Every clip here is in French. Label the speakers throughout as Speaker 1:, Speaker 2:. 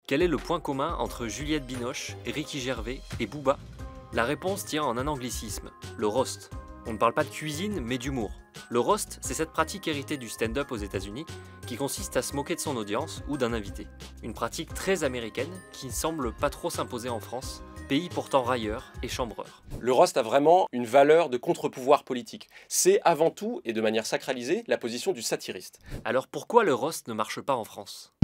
Speaker 1: Quel est le point commun entre Juliette Binoche, Ricky Gervais et Booba? La réponse tient en un anglicisme, le roast. On ne parle pas de cuisine, mais d'humour. Le roast, c'est cette pratique héritée du stand-up aux États-Unis qui consiste à se moquer de son audience ou d'un invité. Une pratique très américaine qui ne semble pas trop s'imposer en France, pays pourtant railleur et chambreur.
Speaker 2: Le roast a vraiment une valeur de contre-pouvoir politique. C'est avant tout, et de manière sacralisée, la position du satiriste.
Speaker 1: Alors pourquoi le roast ne marche pas en France?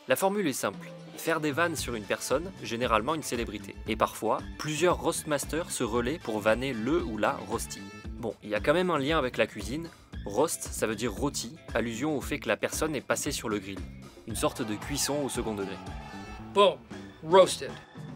Speaker 1: La formule est simple, faire des vannes sur une personne, généralement une célébrité. Et parfois, plusieurs roastmasters se relaient pour vanner le ou la roastie. Bon, il y a quand même un lien avec la cuisine. Roast, ça veut dire rôti, allusion au fait que la personne est passée sur le grill. Une sorte de cuisson au second degré.
Speaker 3: Boom, roasted.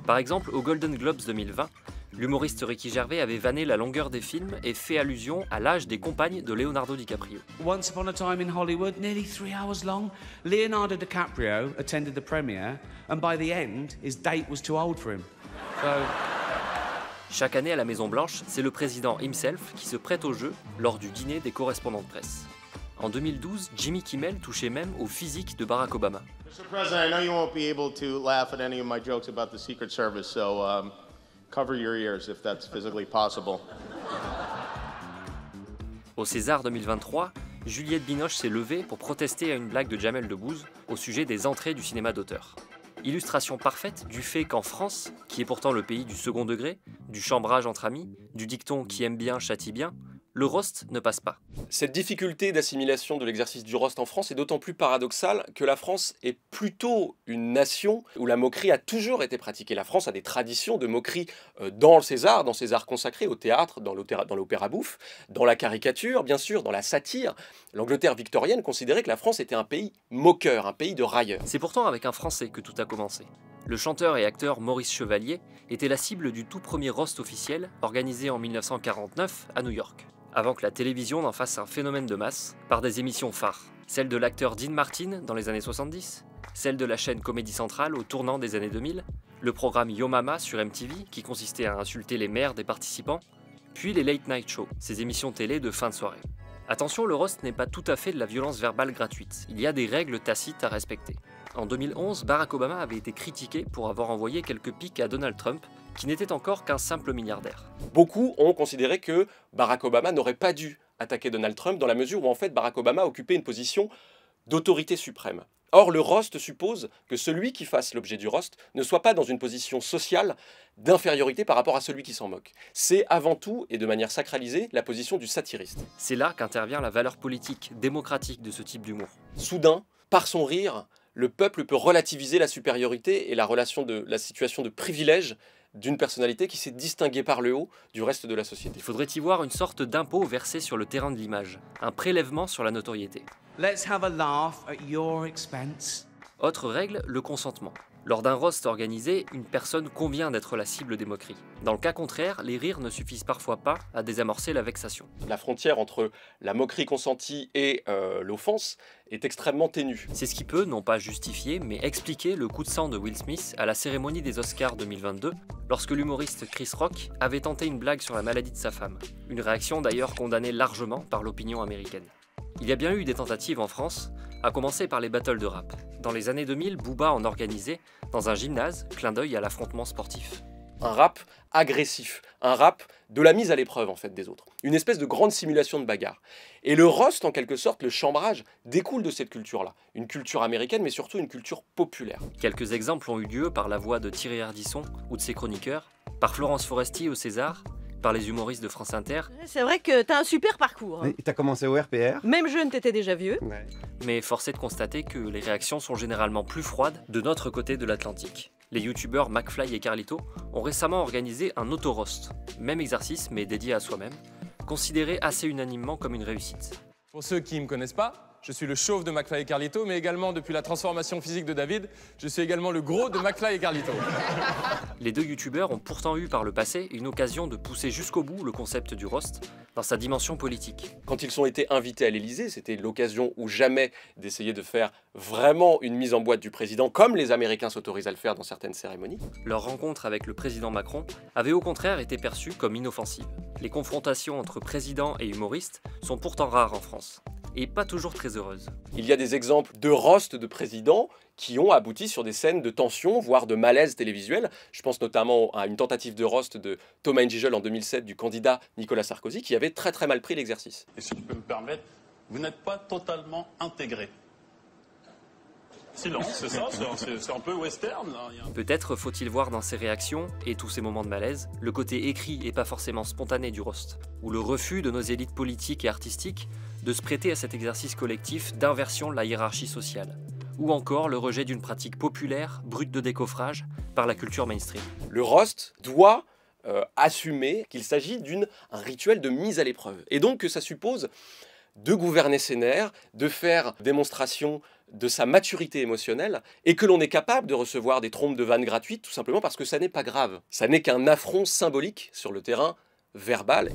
Speaker 1: Par exemple, aux Golden Globes 2020, l'humoriste Ricky Gervais avait vanné la longueur des films et fait allusion à l'âge des compagnes de Leonardo DiCaprio.
Speaker 4: Once upon a time in Hollywood, nearly 3 hours long, Leonardo DiCaprio attended the premiere, and by the end, his date was too old for him.
Speaker 1: Chaque année à la Maison Blanche, c'est le président himself qui se prête au jeu lors du dîner des correspondants de presse. En 2012, Jimmy Kimmel touchait même au physique de Barack Obama.
Speaker 5: Mr. President, I know you won't be able to laugh at any of my jokes about the Secret Service, so cover your ears if that's physically possible.
Speaker 1: Au César 2023, Juliette Binoche s'est levée pour protester à une blague de Jamel Debbouze au sujet des entrées du cinéma d'auteur. Illustration parfaite du fait qu'en France, qui est pourtant le pays du second degré, du chambrage entre amis, du dicton qui aime bien châtie bien, le roast ne passe pas.
Speaker 2: Cette difficulté d'assimilation de l'exercice du roast en France est d'autant plus paradoxale que la France est plutôt une nation où la moquerie a toujours été pratiquée. La France a des traditions de moquerie dans le César, dans ses arts consacrés, au théâtre, dans l'opéra bouffe, dans la caricature, bien sûr, dans la satire. L'Angleterre victorienne considérait que la France était un pays moqueur, un pays de railleurs.
Speaker 1: C'est pourtant avec un Français que tout a commencé. Le chanteur et acteur Maurice Chevalier était la cible du tout premier roast officiel organisé en 1949 à New York, avant que la télévision n'en fasse un phénomène de masse par des émissions phares. Celle de l'acteur Dean Martin dans les années 70, celle de la chaîne Comédie Centrale au tournant des années 2000, le programme Yo Mama sur MTV qui consistait à insulter les mères des participants, puis les Late Night Show, ces émissions télé de fin de soirée. Attention, le roast n'est pas tout à fait de la violence verbale gratuite, il y a des règles tacites à respecter. En 2011, Barack Obama avait été critiqué pour avoir envoyé quelques piques à Donald Trump, qui n'était encore qu'un simple milliardaire.
Speaker 2: Beaucoup ont considéré que Barack Obama n'aurait pas dû attaquer Donald Trump dans la mesure où en fait Barack Obama occupait une position d'autorité suprême. Or, le roast suppose que celui qui fasse l'objet du roast ne soit pas dans une position sociale d'infériorité par rapport à celui qui s'en moque. C'est avant tout, et de manière sacralisée, la position du satiriste.
Speaker 1: C'est là qu'intervient la valeur politique démocratique de ce type d'humour.
Speaker 2: Soudain, par son rire, le peuple peut relativiser la supériorité et la situation de privilège d'une personnalité qui s'est distinguée par le haut du reste de la société.
Speaker 1: Il faudrait y voir une sorte d'impôt versé sur le terrain de l'image, un prélèvement sur la notoriété.
Speaker 4: Let's have a laugh at your expense.
Speaker 1: Autre règle, le consentement. Lors d'un roast organisé, une personne convient d'être la cible des moqueries. Dans le cas contraire, les rires ne suffisent parfois pas à désamorcer la vexation.
Speaker 2: La frontière entre la moquerie consentie et l'offense est extrêmement ténue.
Speaker 1: C'est ce qui peut, non pas justifier, mais expliquer le coup de sang de Will Smith à la cérémonie des Oscars 2022, lorsque l'humoriste Chris Rock avait tenté une blague sur la maladie de sa femme. Une réaction d'ailleurs condamnée largement par l'opinion américaine. Il y a bien eu des tentatives en France, à commencer par les battles de rap. Dans les années 2000, Booba en organisait dans un gymnase, clin d'œil à l'affrontement sportif.
Speaker 2: Un rap agressif, un rap de la mise à l'épreuve en fait des autres. Une espèce de grande simulation de bagarre. Et le roast, en quelque sorte, le chambrage, découle de cette culture-là. Une culture américaine, mais surtout une culture populaire.
Speaker 1: Quelques exemples ont eu lieu par la voix de Thierry Ardisson ou de ses chroniqueurs, par Florence Foresti au César, par les humoristes de France Inter.
Speaker 6: C'est vrai que t'as un super parcours.
Speaker 7: Et t'as commencé au RPR.
Speaker 6: Même jeune, t'étais déjà vieux.
Speaker 7: Ouais.
Speaker 1: Mais force est de constater que les réactions sont généralement plus froides de notre côté de l'Atlantique. Les youtubeurs McFly et Carlito ont récemment organisé un auto-roast, même exercice mais dédié à soi-même, considéré assez unanimement comme une réussite.
Speaker 8: Pour ceux qui ne me connaissent pas, je suis le chauve de McFly et Carlito, mais également depuis la transformation physique de David, je suis également le gros de McFly et Carlito.
Speaker 1: Les deux youtubeurs ont pourtant eu par le passé une occasion de pousser jusqu'au bout le concept du roast dans sa dimension politique.
Speaker 2: Quand ils ont été invités à l'Élysée, c'était l'occasion ou jamais d'essayer de faire vraiment une mise en boîte du président, comme les Américains s'autorisent à le faire dans certaines cérémonies.
Speaker 1: Leur rencontre avec le président Macron avait au contraire été perçue comme inoffensive. Les confrontations entre président et humoriste sont pourtant rares en France. et pas toujours très heureuse.
Speaker 2: Il y a des exemples de roast de présidents qui ont abouti sur des scènes de tension, voire de malaise télévisuel. Je pense notamment à une tentative de roast de Thomas N'Gijol en 2007 du candidat Nicolas Sarkozy, qui avait très mal pris l'exercice.
Speaker 7: Et si je peux me permettre, vous n'êtes pas totalement intégré. Silence, c'est ça, c'est un peu western.
Speaker 1: Peut-être faut-il voir dans ces réactions, et tous ces moments de malaise, le côté écrit et pas forcément spontané du roast, ou le refus de nos élites politiques et artistiques de se prêter à cet exercice collectif d'inversion de la hiérarchie sociale, ou encore le rejet d'une pratique populaire, brute de décoffrage, par la culture mainstream.
Speaker 2: Le roast doit assumer qu'il s'agit d'un rituel de mise à l'épreuve, et donc que ça suppose de gouverner ses nerfs, de faire démonstration de sa maturité émotionnelle, et que l'on est capable de recevoir des trompes de vannes gratuites, tout simplement parce que ça n'est pas grave. Ça n'est qu'un affront symbolique sur le terrain verbal.